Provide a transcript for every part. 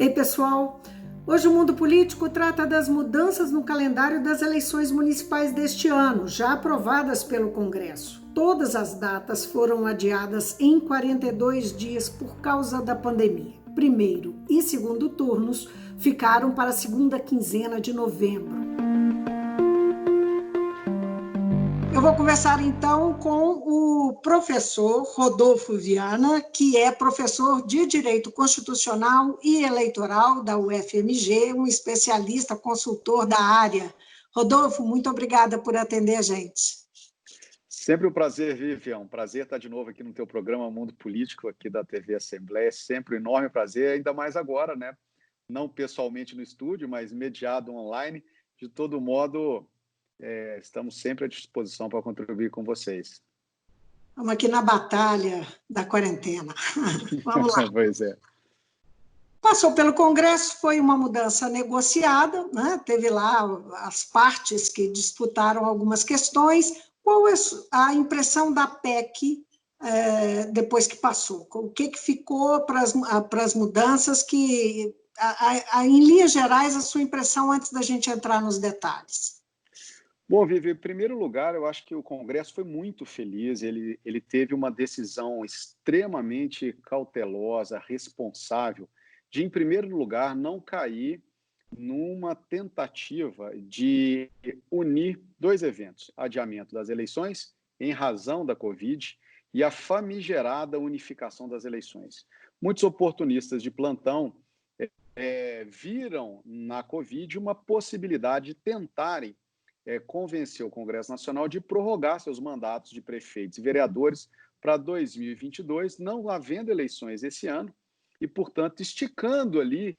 Ei, pessoal! Hoje o Mundo Político trata das mudanças no calendário das eleições municipais deste ano, já aprovadas pelo Congresso. Todas as datas foram adiadas em 42 dias por causa da pandemia. Primeiro e segundo turnos ficaram para a segunda quinzena de novembro. Eu vou conversar então com o professor Rodolfo Viana, que é professor de Direito Constitucional e Eleitoral da UFMG, um especialista consultor da área. Rodolfo, muito obrigada por atender a gente. Sempre um prazer, Vivian. Um prazer estar de novo aqui no teu programa Mundo Político, aqui da TV Assembleia. É sempre um enorme prazer, ainda mais agora, né? Não pessoalmente no estúdio, mas mediado online. De todo modo, estamos sempre à disposição para contribuir com vocês. Estamos aqui na batalha da quarentena. Vamos lá. Pois é. Passou pelo Congresso, foi uma mudança negociada, né? Teve lá as partes que disputaram algumas questões. Qual é a impressão da PEC depois que passou? O que ficou para as mudanças que, em linhas gerais, a sua impressão antes da gente entrar nos detalhes? Bom, Vivi, em primeiro lugar, eu acho que o Congresso foi muito feliz, ele teve uma decisão extremamente cautelosa, responsável, de, em primeiro lugar, não cair numa tentativa de unir dois eventos, adiamento das eleições em razão da Covid e a famigerada unificação das eleições. Muitos oportunistas de plantão viram na Covid uma possibilidade de tentarem convencer o Congresso Nacional de prorrogar seus mandatos de prefeitos e vereadores para 2022, não havendo eleições esse ano e, portanto, esticando ali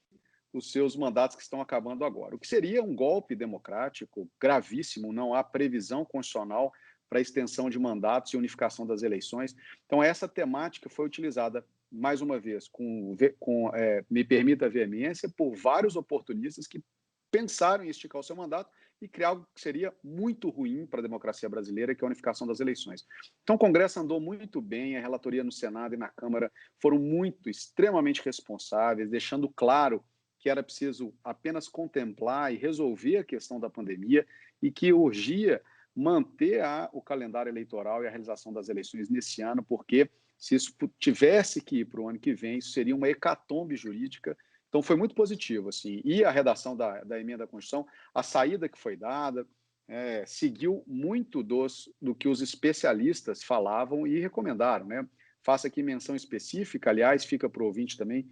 os seus mandatos que estão acabando agora. O que seria um golpe democrático gravíssimo, não há previsão constitucional para extensão de mandatos e unificação das eleições. Então, essa temática foi utilizada, mais uma vez, me permita a veemência, por vários oportunistas que pensaram em esticar o seu mandato e criar algo que seria muito ruim para a democracia brasileira, que é a unificação das eleições. Então, o Congresso andou muito bem, a relatoria no Senado e na Câmara foram extremamente responsáveis, deixando claro que era preciso apenas contemplar e resolver a questão da pandemia e que urgia manter o calendário eleitoral e a realização das eleições nesse ano, porque se isso tivesse que ir para o ano que vem, isso seria uma hecatombe jurídica. Então, foi muito positivo, assim. E a redação da emenda à Constituição, a saída que foi dada, seguiu muito do que os especialistas falavam e recomendaram, né? Faço aqui menção específica, aliás, fica para o ouvinte também,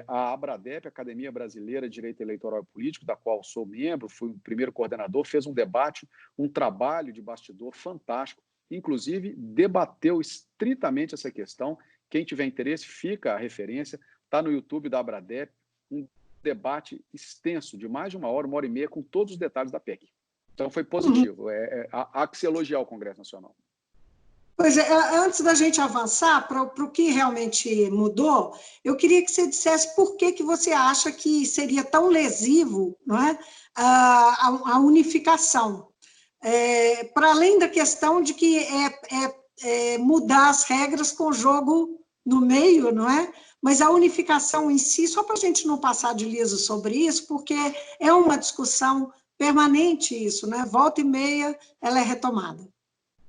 a ABRADEP, Academia Brasileira de Direito Eleitoral e Político, da qual sou membro, fui o primeiro coordenador, fez um debate, um trabalho de bastidor fantástico, inclusive debateu estritamente essa questão. Quem tiver interesse, fica a referência, está no YouTube da ABRADEP, um debate extenso, de mais de uma hora e meia, com todos os detalhes da PEC. Então, foi positivo. Há que se elogiar o Congresso Nacional. Pois é, antes da gente avançar para o que realmente mudou, eu queria que você dissesse por que você acha que seria tão lesivo, não é, a unificação. Para além da questão de que mudar as regras com o jogo no meio, não é? Mas a unificação em si, só para a gente não passar de liso sobre isso, porque é uma discussão permanente isso, né? Volta e meia ela é retomada.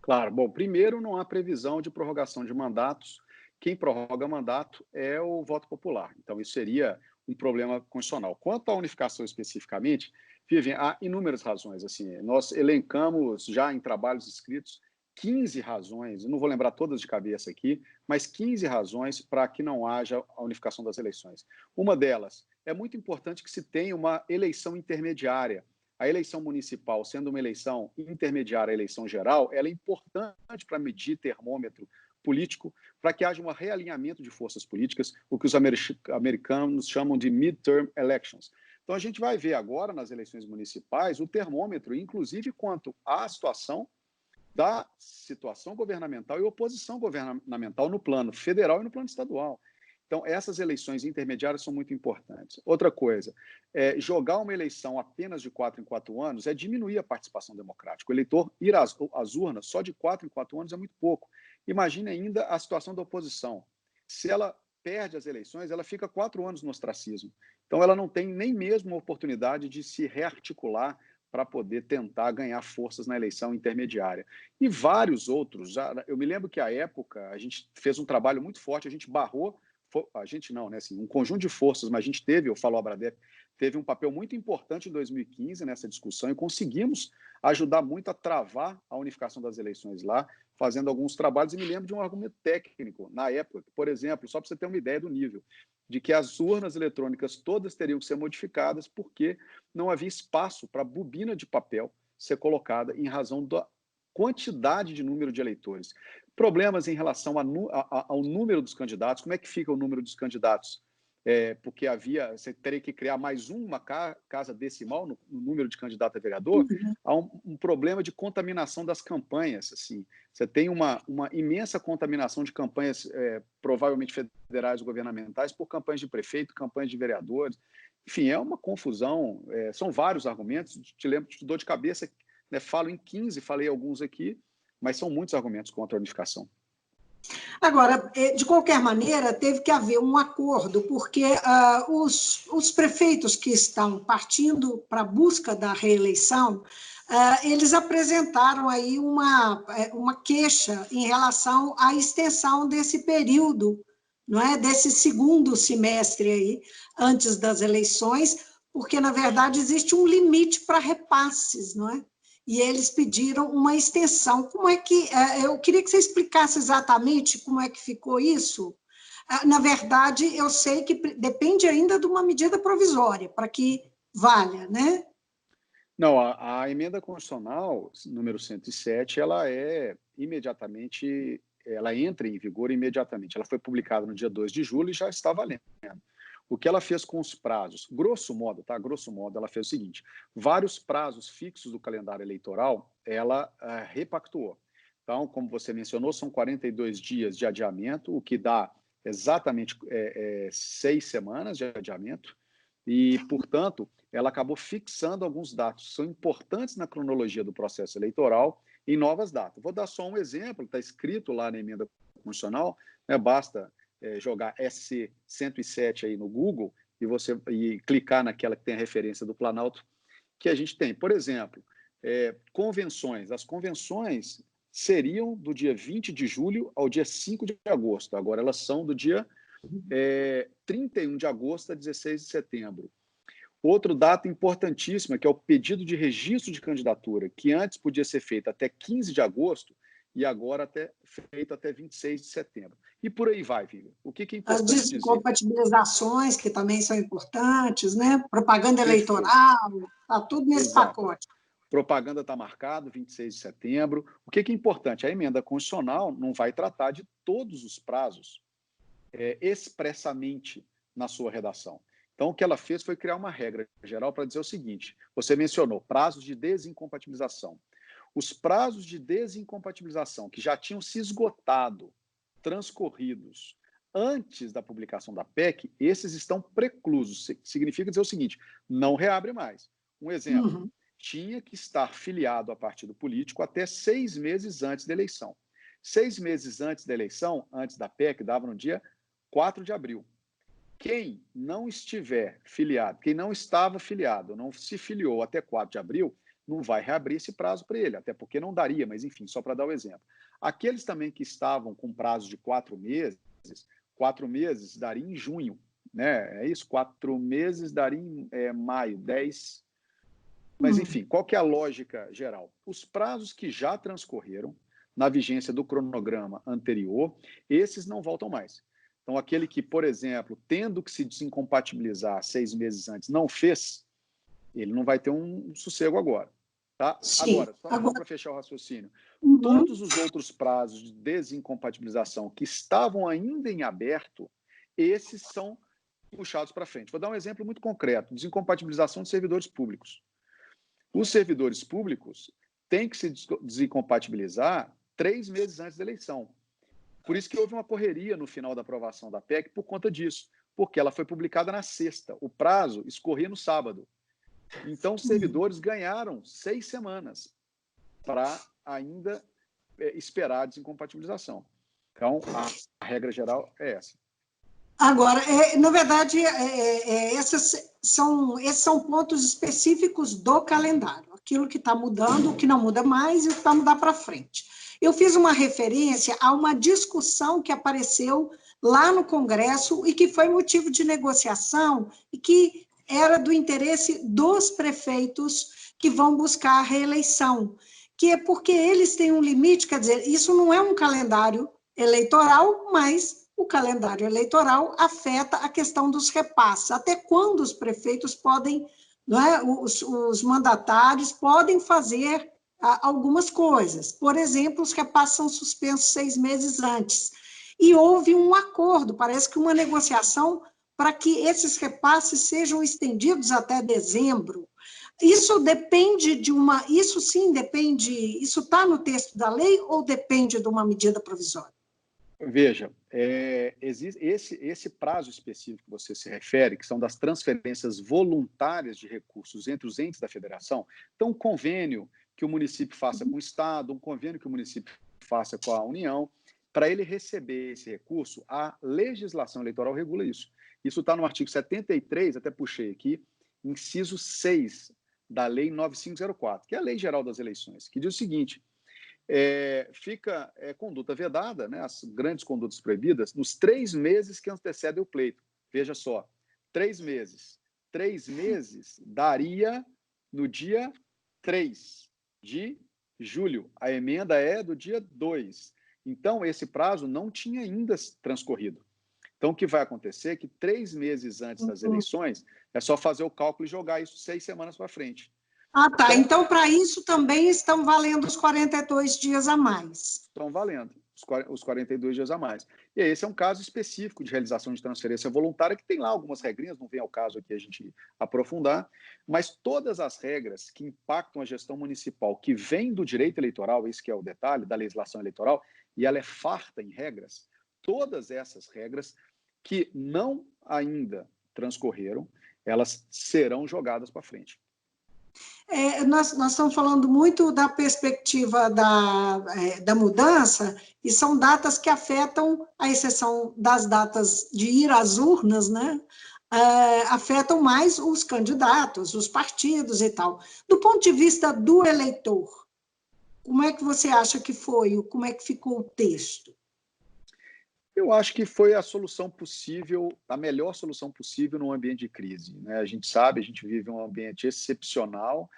Claro. Bom, primeiro, não há previsão de prorrogação de mandatos. Quem prorroga mandato é o voto popular. Então, isso seria um problema constitucional. Quanto à unificação especificamente, Vivian, há inúmeras razões. Assim, nós elencamos já em trabalhos escritos 15 razões, eu não vou lembrar todas de cabeça aqui, mas 15 razões para que não haja a unificação das eleições. Uma delas, é muito importante que se tenha uma eleição intermediária. A eleição municipal, sendo uma eleição intermediária à eleição geral, ela é importante para medir termômetro político, para que haja um realinhamento de forças políticas, o que os americanos chamam de midterm elections. Então, a gente vai ver agora, nas eleições municipais, o termômetro, inclusive quanto à situação da situação governamental e oposição governamental no plano federal e no plano estadual. Então, essas eleições intermediárias são muito importantes. Outra coisa, jogar uma eleição apenas de 4 em 4 anos é diminuir a participação democrática. O eleitor ir às urnas só de 4 em 4 anos é muito pouco. Imagine ainda a situação da oposição. Se ela perde as eleições, ela fica 4 anos no ostracismo. Então, ela não tem nem mesmo a oportunidade de se rearticular para poder tentar ganhar forças na eleição intermediária. E vários outros. Eu me lembro que, à época, a gente fez um trabalho muito forte, a gente barrou, a gente não, né, assim, um conjunto de forças, mas a gente teve, eu falo a Abradep, teve um papel muito importante em 2015 nessa discussão e conseguimos ajudar muito a travar a unificação das eleições lá, fazendo alguns trabalhos, e me lembro de um argumento técnico, na época, por exemplo, só para você ter uma ideia do nível, de que as urnas eletrônicas todas teriam que ser modificadas porque não havia espaço para a bobina de papel ser colocada em razão da quantidade de número de eleitores. Problemas em relação ao número dos candidatos, como é que fica o número dos candidatos? Porque você teria que criar mais uma casa decimal no número de candidato a vereador, há um problema de contaminação das campanhas. Assim, você tem uma imensa contaminação de campanhas, provavelmente federais ou governamentais, por campanhas de prefeito, campanhas de vereadores. Enfim, é uma confusão, são vários argumentos, te dou de cabeça, né, falo em 15, falei alguns aqui, mas são muitos argumentos contra a unificação. Agora, de qualquer maneira, teve que haver um acordo, porque os prefeitos que estão partindo para a busca da reeleição, eles apresentaram aí uma queixa em relação à extensão desse período, não é? Desse segundo semestre aí, antes das eleições, porque, na verdade, existe um limite para repasses, não é? E eles pediram uma extensão. Como é que... Eu queria que você explicasse exatamente como é que ficou isso. Na verdade, eu sei que depende ainda de uma medida provisória, para que valha, né? Não, a emenda constitucional, número 107, ela entra em vigor imediatamente. Ela foi publicada no dia 2 de julho e já está valendo. O que ela fez com os prazos? Grosso modo, tá? Grosso modo, ela fez o seguinte: vários prazos fixos do calendário eleitoral, ela repactuou. Então, como você mencionou, são 42 dias de adiamento, o que dá exatamente 6 semanas de adiamento, e, portanto, ela acabou fixando alguns dados que são importantes na cronologia do processo eleitoral em novas datas. Vou dar só um exemplo, está escrito lá na emenda constitucional, né, basta jogar SC 107 aí no Google e clicar naquela que tem a referência do Planalto que a gente tem. Por exemplo, convenções. As convenções seriam do dia 20 de julho ao dia 5 de agosto. Agora, elas são do dia 31 de agosto a 16 de setembro. Outro dado importantíssimo, que é o pedido de registro de candidatura, que antes podia ser feito até 15 de agosto e agora feito até 26 de setembro. E por aí vai, Vivian. O que é importante dizer? As descompatibilizações, que também são importantes, né? Propaganda Perfeito. eleitoral, está tudo nesse pacote. Propaganda está marcado, 26 de setembro. O que é importante? A emenda constitucional não vai tratar de todos os prazos expressamente na sua redação. Então, o que ela fez foi criar uma regra geral para dizer o seguinte: você mencionou prazos de desincompatibilização. Os prazos de desincompatibilização que já tinham se esgotado, transcorridos antes da publicação da PEC, esses estão preclusos. Significa dizer o seguinte: não reabre mais. Um exemplo, tinha que estar filiado a partido político até 6 meses antes da eleição. 6 meses antes da eleição, antes da PEC, dava no dia 4 de abril. Quem não estiver filiado, quem não estava filiado, não se filiou até 4 de abril, não vai reabrir esse prazo para ele, até porque não daria, mas enfim, só para dar o exemplo. Aqueles também que estavam com prazo de 4 meses daria em junho, né? É isso, 4 meses daria em maio, 10. Mas enfim, qual que é a lógica geral? Os prazos que já transcorreram na vigência do cronograma anterior, esses não voltam mais. Então, aquele que, por exemplo, tendo que se desincompatibilizar 6 meses antes, não fez, ele não vai ter um sossego agora. Tá? Agora, só para fechar o raciocínio, todos os outros prazos de desincompatibilização que estavam ainda em aberto, esses são puxados para frente. Vou dar um exemplo muito concreto: desincompatibilização de servidores públicos. Os servidores públicos têm que se desincompatibilizar 3 meses antes da eleição. Por isso que houve uma correria no final da aprovação da PEC por conta disso, porque ela foi publicada na sexta. O prazo escorria no sábado. Então, os servidores ganharam 6 semanas para ainda esperar a desincompatibilização. Então, a regra geral é essa. Agora, na verdade, esses são pontos específicos do calendário, aquilo que está mudando, o que não muda mais e o que vai mudar para frente. Eu fiz uma referência a uma discussão que apareceu lá no Congresso e que foi motivo de negociação e que era do interesse dos prefeitos que vão buscar a reeleição, que é porque eles têm um limite, quer dizer, isso não é um calendário eleitoral, mas o calendário eleitoral afeta a questão dos repasses. Até quando os prefeitos podem, não é, os mandatários podem fazer algumas coisas. Por exemplo, os repasses são suspensos 6 meses antes. E houve um acordo, parece que uma negociação para que esses repasses sejam estendidos até dezembro. Isso depende de uma... Isso sim depende... Isso está no texto da lei ou depende de uma medida provisória? Veja, esse prazo específico que você se refere, que são das transferências voluntárias de recursos entre os entes da federação, então um convênio que o município faça com o Estado, um convênio que o município faça com a União, para ele receber esse recurso, a legislação eleitoral regula isso. Isso está no artigo 73, até puxei aqui, inciso 6 da Lei 9504, que é a Lei Geral das Eleições, que diz o seguinte: fica conduta vedada, né, as grandes condutas proibidas, nos 3 meses que antecedem o pleito. Veja só, 3 meses. 3 meses daria no dia 3 de julho. A emenda é do dia 2. Então, esse prazo não tinha ainda transcorrido. Então, o que vai acontecer é que 3 meses antes das eleições, é só fazer o cálculo e jogar isso 6 semanas para frente. Ah, tá. Então, para isso também estão valendo os 42 dias a mais. Estão valendo os 42 dias a mais. E esse é um caso específico de realização de transferência voluntária, que tem lá algumas regrinhas, não vem ao caso aqui a gente aprofundar, mas todas as regras que impactam a gestão municipal, que vêm do direito eleitoral, esse que é o detalhe da legislação eleitoral, e ela é farta em regras, todas essas regras que não ainda transcorreram, elas serão jogadas para frente. Nós estamos falando muito da perspectiva da mudança, e são datas que afetam, à exceção das datas de ir às urnas, né? Afetam mais os candidatos, os partidos e tal. Do ponto de vista do eleitor, como é que você acha que foi? Como é que ficou o texto? Eu acho que foi a solução possível, a melhor solução possível num ambiente de crise, né? A gente sabe, a gente vive um ambiente excepcional,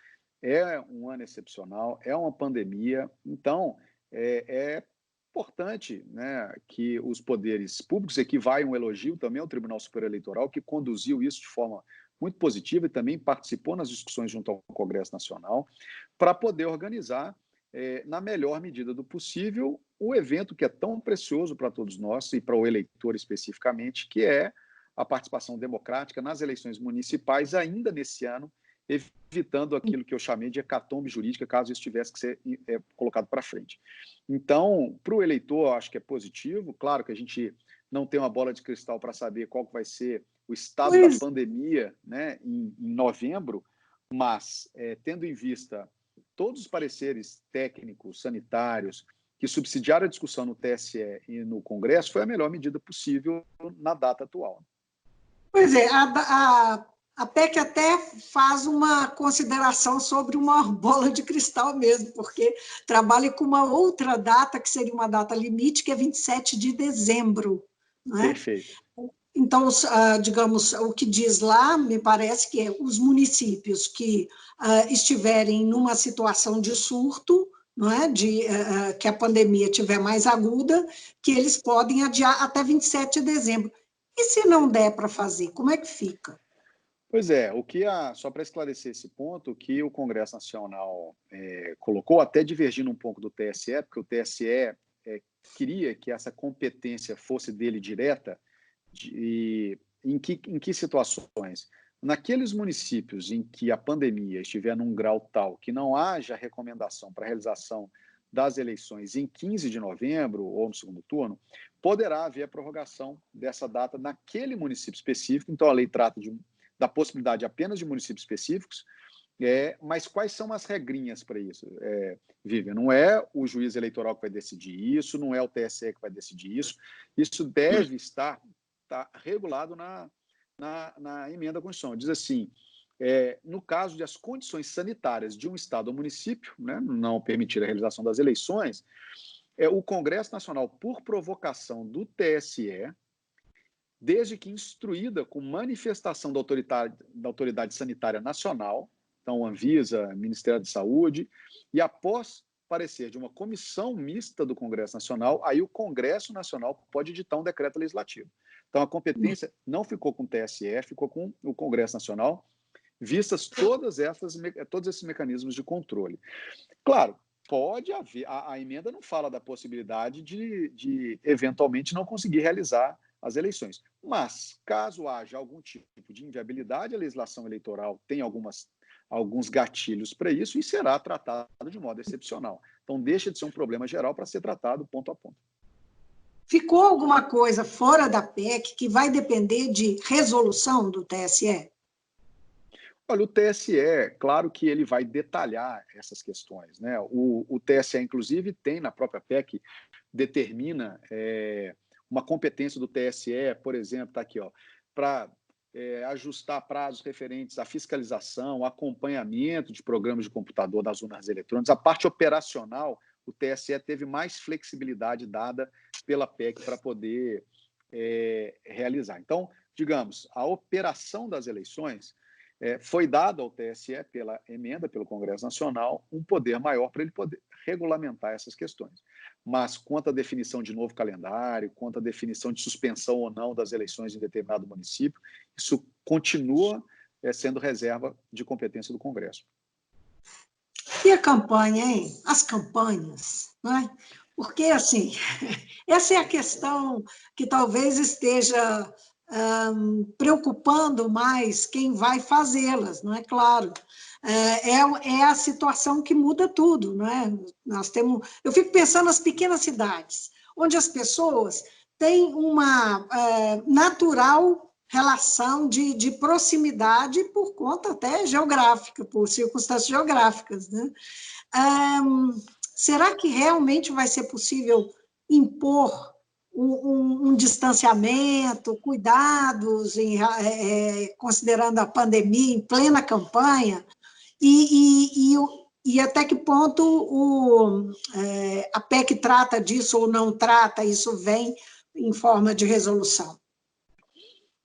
é um ano excepcional, é uma pandemia, então é importante, né, que os poderes públicos, e aqui vai um elogio também ao Tribunal Superior Eleitoral, que conduziu isso de forma muito positiva e também participou nas discussões junto ao Congresso Nacional, para poder organizar, na melhor medida do possível, o evento que é tão precioso para todos nós e para o eleitor especificamente, que é a participação democrática nas eleições municipais ainda nesse ano, evitando aquilo que eu chamei de hecatombe jurídica, caso isso tivesse que ser colocado para frente. Então, para o eleitor, acho que é positivo. Claro que a gente não tem uma bola de cristal para saber qual que vai ser o estado da pandemia, né, em novembro, mas, tendo em vista todos os pareceres técnicos, sanitários, que subsidiaram a discussão no TSE e no Congresso, foi a melhor medida possível na data atual. Pois é, a PEC até faz uma consideração sobre uma bola de cristal mesmo, porque trabalha com uma outra data, que seria uma data limite, que é 27 de dezembro. Não é? Perfeito. Então, digamos, o que diz lá, me parece que é os municípios que estiverem numa situação de surto, não é? Que a pandemia estiver mais aguda, que eles podem adiar até 27 de dezembro. E se não der para fazer, como é que fica? Pois é, só para esclarecer esse ponto, o que o Congresso Nacional colocou, até divergindo um pouco do TSE, porque o TSE queria que essa competência fosse dele direta, em que situações? Naqueles municípios em que a pandemia estiver num grau tal que não haja recomendação para a realização das eleições em 15 de novembro ou no segundo turno, poderá haver a prorrogação dessa data naquele município específico. Então, a lei trata da possibilidade apenas de municípios específicos, mas quais são as regrinhas para isso, Vivian? Não é o juiz eleitoral que vai decidir isso, não é o TSE que vai decidir isso. Isso deve estar está regulado na emenda à Constituição. Diz assim, no caso de as condições sanitárias de um Estado ou município, né, não permitir a realização das eleições, o Congresso Nacional, por provocação do TSE, desde que instruída com manifestação da Autoridade Sanitária Nacional, então Anvisa, Ministério da Saúde, e após parecer de uma comissão mista do Congresso Nacional, aí o Congresso Nacional pode editar um decreto legislativo. Então a competência não ficou com o TSE, ficou com o Congresso Nacional, vistas todos esses mecanismos de controle. Claro, pode haver, a emenda não fala da possibilidade de eventualmente não conseguir realizar as eleições. Mas, caso haja algum tipo de inviabilidade, a legislação eleitoral tem alguns gatilhos para isso e será tratado de modo excepcional. Então, deixa de ser um problema geral para ser tratado ponto a ponto. Ficou alguma coisa fora da PEC que vai depender de resolução do TSE? Olha, o TSE, claro que ele vai detalhar essas questões, né? O TSE, inclusive, tem na própria PEC, determina uma competência do TSE, por exemplo, está aqui, para ajustar prazos referentes à fiscalização, acompanhamento de programas de computador das urnas eletrônicas. A parte operacional, o TSE teve mais flexibilidade dada pela PEC para poder realizar. Então, digamos, a operação das eleições foi dado ao TSE, pela emenda, pelo Congresso Nacional, um poder maior para ele poder regulamentar essas questões. Mas quanto à definição de novo calendário, quanto à definição de suspensão ou não das eleições em determinado município, isso continua sendo reserva de competência do Congresso. E a campanha, hein? As campanhas, não é? Porque, assim, essa é a questão que talvez esteja preocupando mais quem vai fazê-las, não é? Claro. É a situação que muda tudo, não é? Eu fico pensando nas pequenas cidades, onde as pessoas têm uma natural relação de proximidade por conta até geográfica, por circunstâncias geográficas, né? Será que realmente vai ser possível impor um distanciamento, cuidados, considerando a pandemia em plena campanha, e até que ponto a PEC trata disso ou não trata, isso vem em forma de resolução?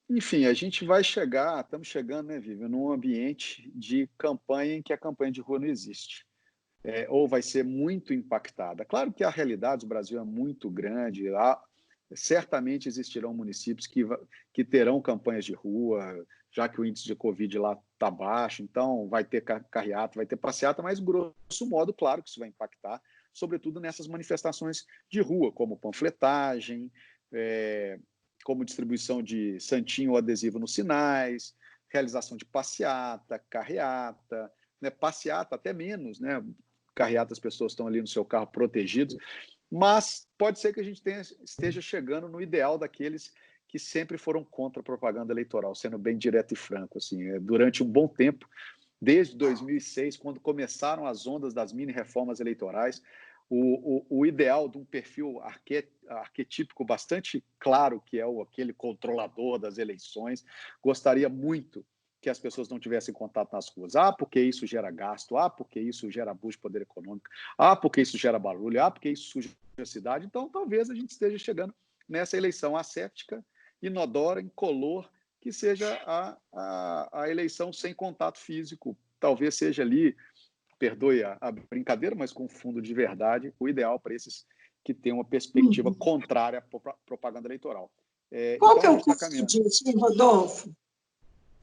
Enfim, a gente vai estamos chegando, né, Vivian, num ambiente de campanha em que a campanha de rua não existe. Ou vai ser muito impactada. Claro que a realidade do Brasil é muito grande, certamente existirão municípios que terão campanhas de rua, já que o índice de Covid lá está baixo, então vai ter carreata, vai ter passeata, mas, grosso modo, claro que isso vai impactar, sobretudo nessas manifestações de rua, como panfletagem, como distribuição de santinho ou adesivo nos sinais, realização de passeata, carreata, né, passeata até menos, né? Carreata, as pessoas estão ali no seu carro protegidos, mas pode ser que a gente esteja chegando no ideal daqueles que sempre foram contra a propaganda eleitoral, sendo bem direto e franco. Assim, durante um bom tempo, desde 2006, quando começaram as ondas das mini-reformas eleitorais, o ideal de um perfil arquetípico bastante claro, que é aquele controlador das eleições, gostaria muito que as pessoas não tivessem contato nas ruas. Porque isso gera gasto, porque isso gera abuso de poder econômico, porque isso gera barulho, porque isso suja a cidade. Então, talvez a gente esteja chegando nessa eleição asséptica, inodora, incolor, que seja a eleição sem contato físico. Talvez seja ali, perdoe a brincadeira, mas com fundo de verdade, o ideal para esses que têm uma perspectiva contrária à propaganda eleitoral. Qual que é o custo disso, hein, Rodolfo?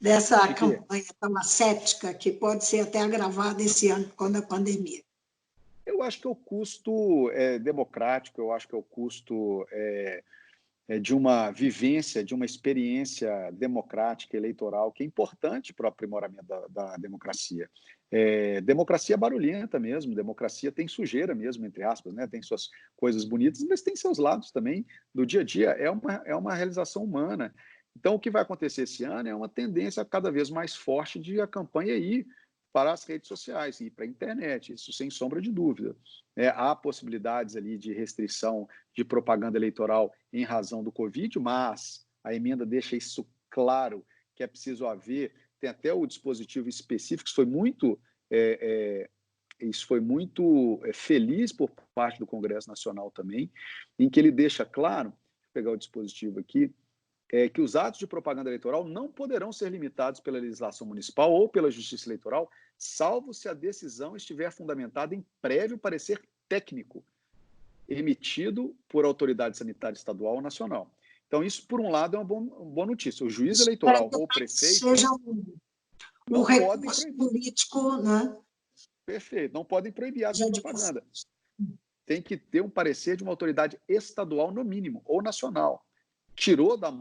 Dessa campanha tão asséptica, que pode ser até agravada esse ano por conta da pandemia? Eu acho que o custo democrático, eu acho que o custo de uma vivência, de uma experiência democrática, eleitoral, que é importante para o aprimoramento da democracia. Democracia barulhenta mesmo, democracia tem sujeira mesmo, entre aspas, né? Tem suas coisas bonitas, mas tem seus lados também do dia a dia. É uma realização humana. Então, o que vai acontecer esse ano é uma tendência cada vez mais forte de a campanha ir para as redes sociais, ir para a internet, isso sem sombra de dúvida. Há possibilidades ali de restrição de propaganda eleitoral em razão do Covid, mas a emenda deixa isso claro, que é preciso haver, tem até o dispositivo específico, isso foi muito feliz por parte do Congresso Nacional também, em que ele deixa claro, vou pegar o dispositivo aqui, que os atos de propaganda eleitoral não poderão ser limitados pela legislação municipal ou pela Justiça Eleitoral, salvo se a decisão estiver fundamentada em prévio parecer técnico, emitido por autoridade sanitária estadual ou nacional. Então, isso, por um lado, é uma boa notícia. O juiz eleitoral ou o prefeito seja um recurso proibir. Político, né? Perfeito, não podem proibir atos de propaganda. Tem que ter um parecer de uma autoridade estadual, no mínimo, ou nacional. Tirou das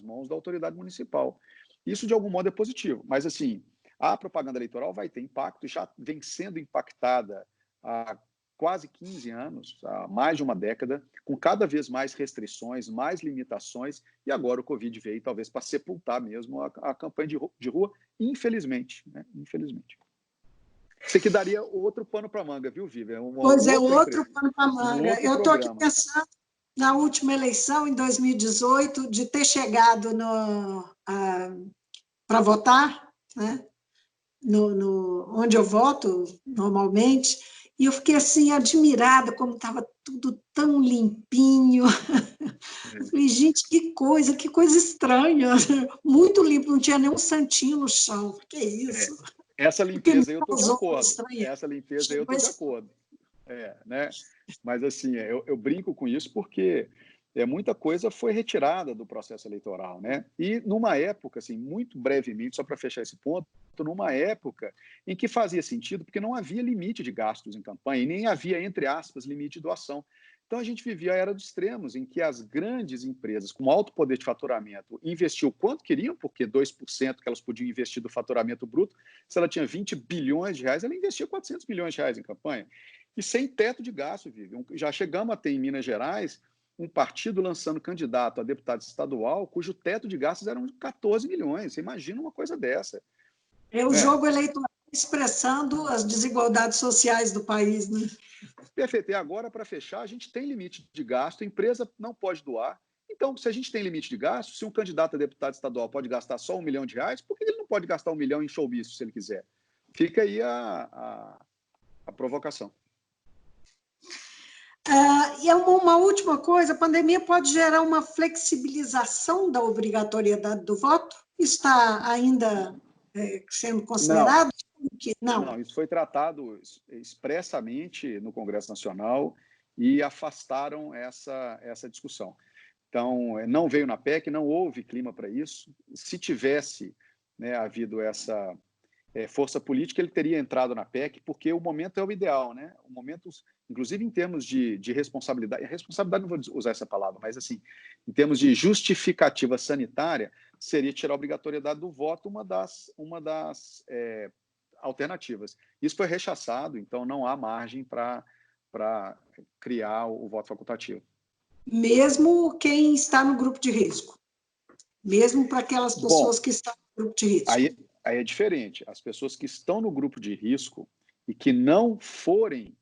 mãos da autoridade municipal. Isso, de algum modo, é positivo. Mas, assim, a propaganda eleitoral vai ter impacto, já vem sendo impactada há quase 15 anos, há mais de uma década, com cada vez mais restrições, mais limitações, e agora o Covid veio, talvez, para sepultar mesmo a campanha de rua, infelizmente. Né? Infelizmente. Isso aqui daria outro pano para a manga, viu, Vivian? Pois é, outro pano para a manga. Eu estou aqui programa. pensando na última eleição, em 2018, de ter chegado para votar, né? Onde eu voto normalmente, e eu fiquei assim, admirada como estava tudo tão limpinho. Eu falei, gente, que coisa estranha. Muito limpo, não tinha nenhum santinho no chão. Que isso? Essa limpeza aí eu estou de acordo. Essa limpeza aí eu estou de Tipo, acordo. Né? Mas, assim, eu brinco com isso porque muita coisa foi retirada do processo eleitoral, né? E numa época, assim, muito brevemente, só para fechar esse ponto, numa época em que fazia sentido, porque não havia limite de gastos em campanha e nem havia, entre aspas, limite de doação. Então, a gente vivia a era dos extremos, em que as grandes empresas com alto poder de faturamento investiam quanto queriam, porque 2% que elas podiam investir do faturamento bruto, se ela tinha 20 bilhões de reais, ela investia 400 milhões de reais em campanha. E sem teto de gasto, Vivi. Já chegamos a ter em Minas Gerais um partido lançando candidato a deputado estadual cujo teto de gastos eram 14 milhões. Você imagina uma coisa dessa. É o jogo eleitoral expressando as desigualdades sociais do país, né? Perfeito. E agora, para fechar, a gente tem limite de gasto, a empresa não pode doar. Então, se a gente tem limite de gasto, se um candidato a deputado estadual pode gastar só R$1 milhão, por que ele não pode gastar R$1 milhão em showbiz, se ele quiser? Fica aí a provocação. E uma última coisa, a pandemia pode gerar uma flexibilização da obrigatoriedade do voto? Está ainda sendo considerado? Não, isso foi tratado expressamente no Congresso Nacional e afastaram essa discussão. Então, não veio na PEC, não houve clima para isso. Se tivesse, né, havido essa força política, ele teria entrado na PEC, porque o momento é o ideal, né? O momento, inclusive em termos de responsabilidade, não vou usar essa palavra, mas assim, em termos de justificativa sanitária, seria tirar a obrigatoriedade do voto uma das alternativas. Isso foi rechaçado, então não há margem para criar o voto facultativo. Mesmo quem está no grupo de risco? Mesmo para aquelas pessoas que estão no grupo de risco? Aí é diferente. As pessoas que estão no grupo de risco e que não forem,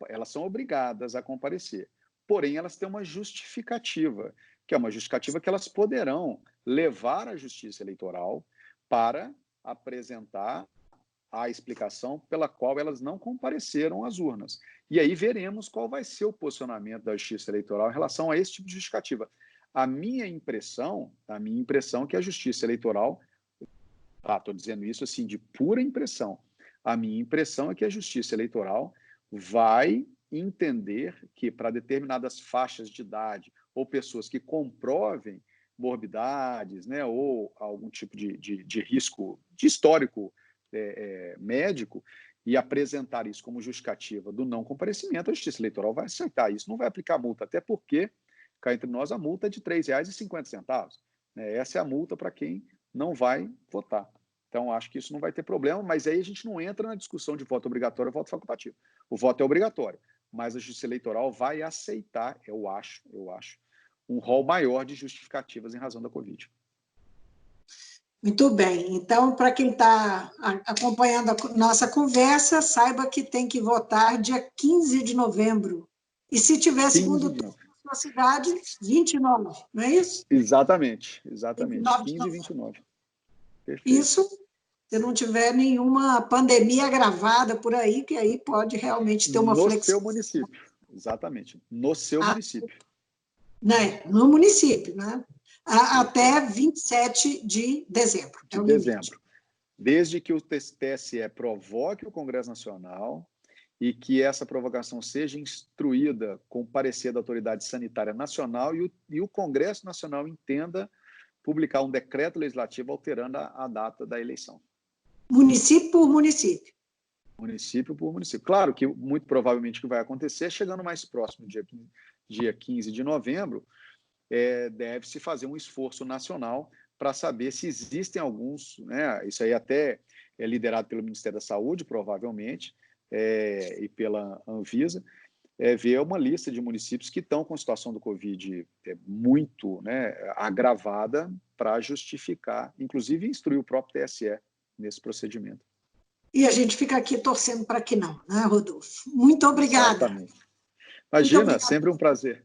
elas são obrigadas a comparecer. Porém, elas têm uma justificativa, que é uma justificativa que elas poderão levar à Justiça Eleitoral para apresentar a explicação pela qual elas não compareceram às urnas. E aí veremos qual vai ser o posicionamento da Justiça Eleitoral em relação a esse tipo de justificativa. A minha impressão é que a Justiça Eleitoral, estou dizendo isso assim de pura impressão, a minha impressão é que a Justiça Eleitoral vai entender que para determinadas faixas de idade ou pessoas que comprovem morbidades, né, ou algum tipo de risco, de histórico médico, e apresentar isso como justificativa do não comparecimento, a Justiça Eleitoral vai aceitar isso, não vai aplicar multa, até porque, cá entre nós, a multa é de R$ 3,50. Essa é a multa para quem não vai votar. Então, acho que isso não vai ter problema, mas aí a gente não entra na discussão de voto obrigatório ou voto facultativo. O voto é obrigatório, mas a Justiça Eleitoral vai aceitar, eu acho, um rol maior de justificativas em razão da Covid. Muito bem. Então, para quem está acompanhando a nossa conversa, saiba que tem que votar dia 15 de novembro. E se tiver segundo turno, sua cidade, 29, não é isso? Exatamente, 29 15 e 29. Perfeito. Isso, se não tiver nenhuma pandemia agravada por aí, que aí pode realmente ter uma No seu flexibilidade. município, exatamente, no seu município. Né? No município, né? Até 27 de dezembro. De dezembro. Desde que o TSE provoque o Congresso Nacional e que essa provocação seja instruída com parecer da Autoridade Sanitária Nacional e o Congresso Nacional entenda publicar um decreto legislativo alterando a data da eleição. Município por município. Município por município. Claro que, muito provavelmente, o que vai acontecer, chegando mais próximo, dia 15 de novembro, deve-se fazer um esforço nacional para saber se existem alguns, né, isso aí até é liderado pelo Ministério da Saúde, provavelmente, e pela Anvisa, ver uma lista de municípios que estão com a situação do Covid muito, né, agravada para justificar, inclusive instruir o próprio TSE nesse procedimento. E a gente fica aqui torcendo para que não, né, Rodolfo? Muito obrigada. Exatamente. Imagina, sempre um prazer.